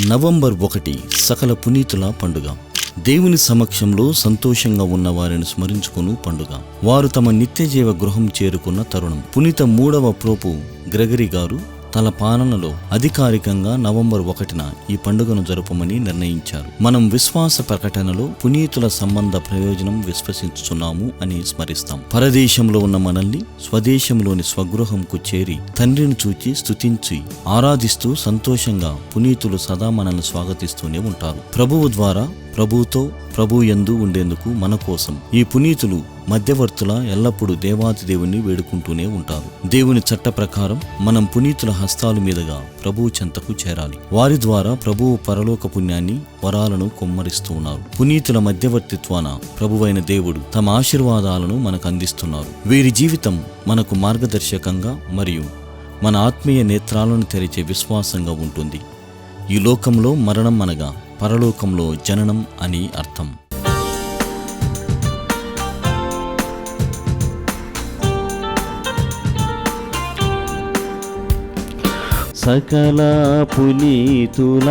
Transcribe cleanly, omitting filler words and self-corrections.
November 1 సకల పునీతుల పండుగ. దేవుని సమక్షంలో సంతోషంగా ఉన్న వారిని స్మరించుకుని పండుగ. వారు తమ నిత్యజీవ గృహం చేరుకున్న తరుణం. పునీత 3వ పోపు గ్రెగరీ గారు తన పాలనలో అధికారికంగా నవంబర్ 1న ఈ పండుగను జరుపమని నిర్ణయించారు. మనం విశ్వాస ప్రకటనలో పునీతుల సంబంధ ప్రయోజనం విశ్వసించుచున్నాము అని స్మరిస్తాం. పరదేశంలో ఉన్న మనల్ని స్వదేశంలోని స్వగృహంకు చేరి తండ్రిని చూచి స్తుతించి ఆరాధిస్తూ సంతోషంగా పునీతులు సదా మనల్ని స్వాగతిస్తూనే ఉంటారు. ప్రభువు ద్వారా ప్రభువుతో ప్రభు యందు ఉండేందుకు మన కోసం ఈ పునీతులు మధ్యవర్తుల ఎల్లప్పుడూ దేవాది దేవుణ్ణి వేడుకుంటూనే ఉంటారు. దేవుని చట్ట ప్రకారం మనం పునీతుల హస్తాల మీదుగా ప్రభువు చెంతకు చేరాలి. వారి ద్వారా ప్రభువు పరలోక పుణ్యాన్ని వరాలను కుమ్మరిస్తూ ఉన్నారు. పునీతుల మధ్యవర్తిత్వాన ప్రభువైన దేవుడు తమ ఆశీర్వాదాలను మనకు అందిస్తున్నారు. వీరి జీవితం మనకు మార్గదర్శకంగా మరియు మన ఆత్మీయ నేత్రాలను తెరిచే విశ్వాసంగా ఉంటుంది. ఈ లోకంలో మరణం అనగా పరలోకంలో జననం అని అర్థం. సకల పునీతులారా